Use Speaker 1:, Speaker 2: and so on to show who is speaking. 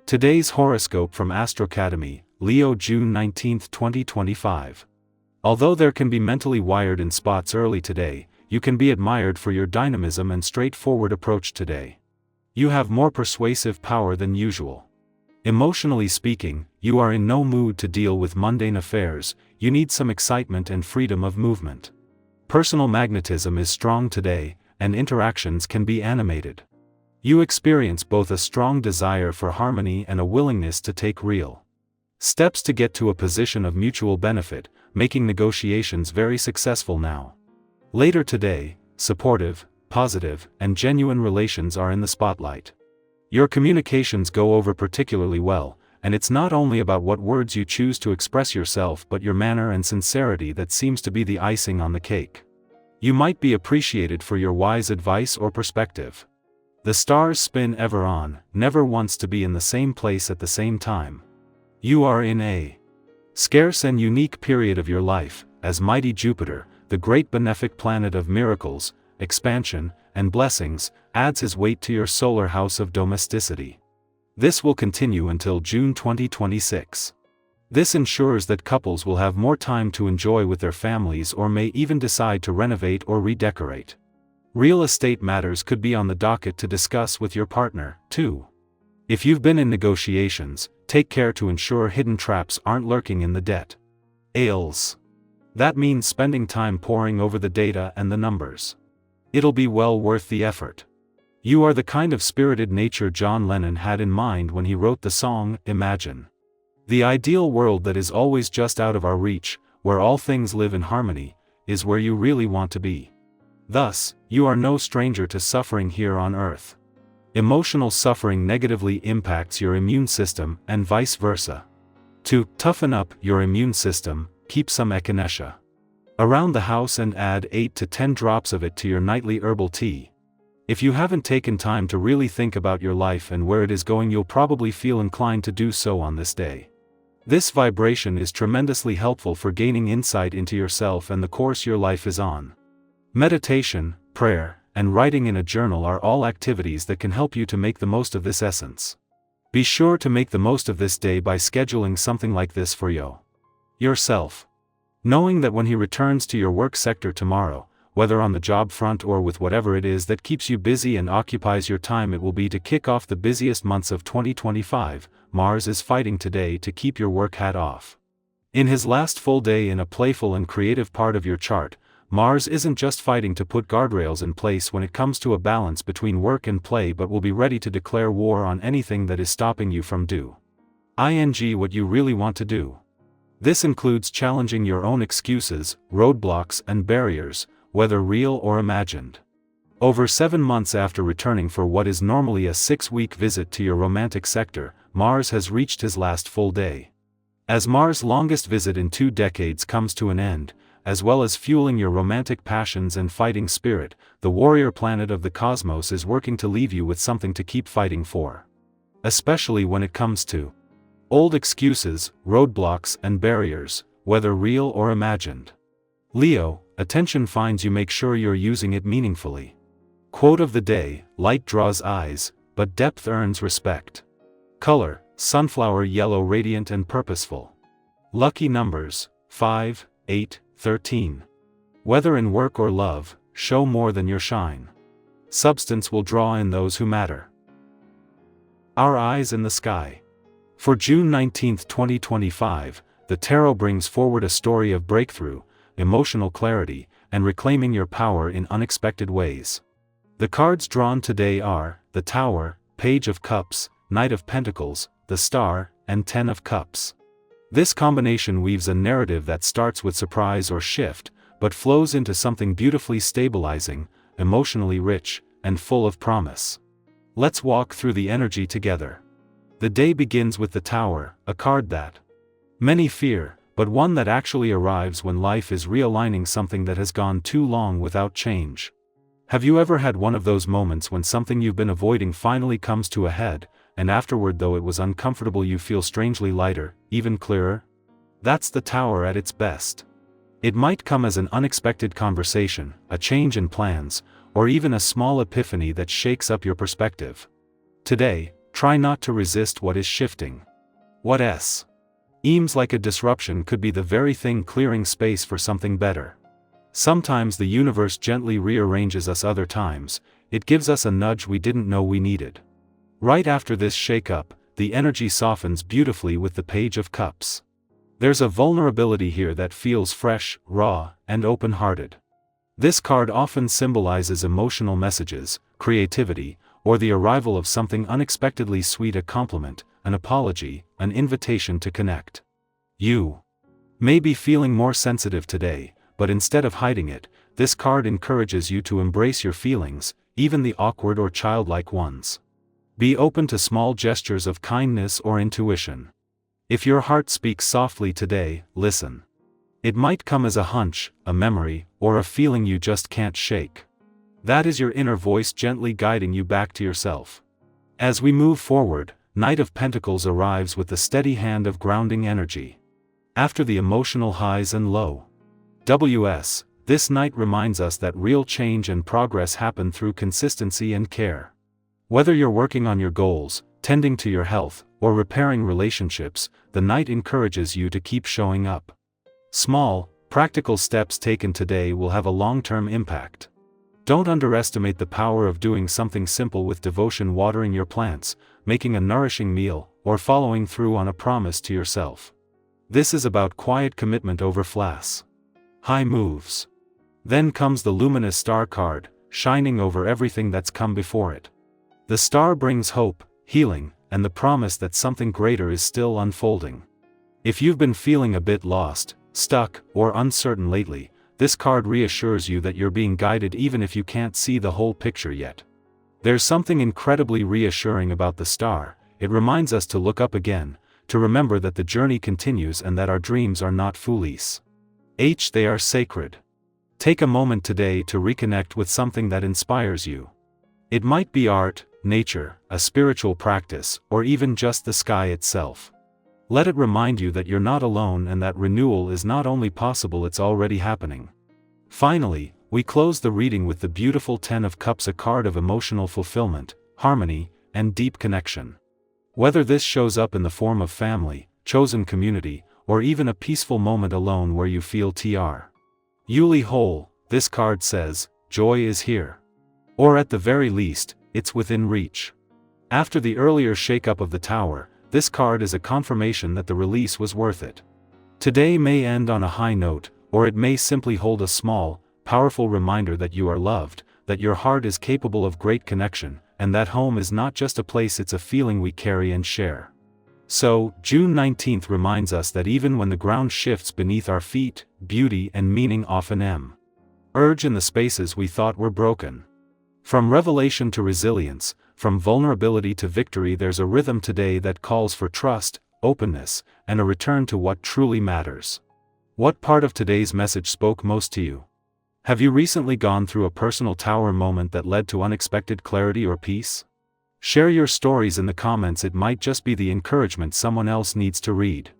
Speaker 1: Today's horoscope from Astrocademy, Leo, June 19, 2025. Although there can be mentally wired in spots early today, you can be admired for your dynamism and straightforward approach today. You have more persuasive power than usual. Emotionally speaking, you are in no mood to deal with mundane affairs, you need some excitement and freedom of movement. Personal magnetism is strong today, and interactions can be animated. You experience both a strong desire for harmony and a willingness to take real steps to get to a position of mutual benefit, making negotiations very successful now. Later today, supportive, positive, and genuine relations are in the spotlight. Your communications go over particularly well, and it's not only about what words you choose to express yourself but your manner and sincerity that seems to be the icing on the cake. You might be appreciated for your wise advice or perspective. The stars spin ever on, never once to be in the same place at the same time. You are in a scarce and unique period of your life, as mighty Jupiter, the great benefic planet of miracles, expansion, and blessings, adds his weight to your solar house of domesticity. This will continue until June 2026. This ensures that couples will have more time to enjoy with their families or may even decide to renovate or redecorate. Real estate matters could be on the docket to discuss with your partner, too. If you've been in negotiations, take care to ensure hidden traps aren't lurking in the debt aisles. That means spending time poring over the data and the numbers. It'll be well worth the effort. You are the kind of spirited nature John Lennon had in mind when he wrote the song, Imagine. The ideal world that is always just out of our reach, where all things live in harmony, is where you really want to be. Thus, you are no stranger to suffering here on Earth. Emotional suffering negatively impacts your immune system and vice versa. To toughen up your immune system, keep some echinacea around the house and add 8 to 10 drops of it to your nightly herbal tea. If you haven't taken time to really think about your life and where it is going, you'll probably feel inclined to do so on this day. This vibration is tremendously helpful for gaining insight into yourself and the course your life is on. Meditation, prayer, and writing in a journal are all activities that can help you to make the most of this essence. Be sure to make the most of this day by scheduling something like this for yourself. Knowing that when he returns to your work sector tomorrow, whether on the job front or with whatever it is that keeps you busy and occupies your time, it will be to kick off the busiest months of 2025, Mars is fighting today to keep your work hat off. In his last full day in a playful and creative part of your chart, Mars isn't just fighting to put guardrails in place when it comes to a balance between work and play, but will be ready to declare war on anything that is stopping you from doing what you really want to do. This includes challenging your own excuses, roadblocks, and barriers, whether real or imagined. Over 7 months after returning for what is normally a 6-week visit to your romantic sector, Mars has reached his last full day. As Mars' longest visit in 2 decades comes to an end, as well as fueling your romantic passions and fighting spirit, the warrior planet of the cosmos is working to leave you with something to keep fighting for. Especially when it comes to old excuses, roadblocks, and barriers, whether real or imagined. Leo, attention finds you, make sure you're using it meaningfully. Quote of the day: light draws eyes, but depth earns respect. Color: sunflower yellow, radiant and purposeful. Lucky numbers: 5, 8, 13. Whether in work or love, show more than your shine. Substance will draw in those who matter. Our eyes in the sky. For June 19, 2025, the tarot brings forward a story of breakthrough, emotional clarity, and reclaiming your power in unexpected ways. The cards drawn today are the Tower, Page of Cups, Knight of Pentacles, the Star, and 10 of Cups. This combination weaves a narrative that starts with surprise or shift, but flows into something beautifully stabilizing, emotionally rich, and full of promise. Let's walk through the energy together. The day begins with the Tower, a card that many fear, but one that actually arrives when life is realigning something that has gone too long without change. Have you ever had one of those moments when something you've been avoiding finally comes to a head, and afterward, though it was uncomfortable, you feel strangely lighter, even clearer? That's the Tower at its best. It might come as an unexpected conversation, a change in plans, or even a small epiphany that shakes up your perspective. Today, try not to resist what is shifting. What seems like a disruption could be the very thing clearing space for something better. Sometimes the universe gently rearranges us, other times, it gives us a nudge we didn't know we needed. Right after this shake-up, the energy softens beautifully with the Page of Cups. There's a vulnerability here that feels fresh, raw, and open-hearted. This card often symbolizes emotional messages, creativity, or the arrival of something unexpectedly sweet, a compliment, an apology, an invitation to connect. You may be feeling more sensitive today, but instead of hiding it, this card encourages you to embrace your feelings, even the awkward or childlike ones. Be open to small gestures of kindness or intuition. If your heart speaks softly today, listen. It might come as a hunch, a memory, or a feeling you just can't shake. That is your inner voice gently guiding you back to yourself. As we move forward, Knight of Pentacles arrives with the steady hand of grounding energy. After the emotional highs and lows, this Knight reminds us that real change and progress happen through consistency and care. Whether you're working on your goals, tending to your health, or repairing relationships, the Knight encourages you to keep showing up. Small, practical steps taken today will have a long-term impact. Don't underestimate the power of doing something simple with devotion, watering your plants, making a nourishing meal, or following through on a promise to yourself. This is about quiet commitment over flash high moves. Then comes the luminous star card, shining over everything that's come before it. The star brings hope, healing, and the promise that something greater is still unfolding. If you've been feeling a bit lost, stuck, or uncertain lately, this card reassures you that you're being guided even if you can't see the whole picture yet. There's something incredibly reassuring about the star. It reminds us to look up again, to remember that the journey continues and that our dreams are not foolish. They are sacred. Take a moment today to reconnect with something that inspires you. It might be art, nature, a spiritual practice, or even just the sky itself. Let it remind you that you're not alone and that renewal is not only possible, it's already happening. Finally, we close the reading with the beautiful Ten of Cups, a card of emotional fulfillment, harmony, and deep connection. Whether this shows up in the form of family, chosen community, or even a peaceful moment alone where you feel truly whole, this card says, joy is here. Or at the very least, it's within reach. After the earlier shake-up of the Tower, this card is a confirmation that the release was worth it. Today may end on a high note, or it may simply hold a small, powerful reminder that you are loved, that your heart is capable of great connection, and that home is not just a place, it's a feeling we carry and share. So, June 19th reminds us that even when the ground shifts beneath our feet, beauty and meaning often emerge in the spaces we thought were broken. From revelation to resilience, from vulnerability to victory, there's a rhythm today that calls for trust, openness, and a return to what truly matters. What part of today's message spoke most to you? Have you recently gone through a personal Tower moment that led to unexpected clarity or peace? Share your stories in the comments, it might just be the encouragement someone else needs to read.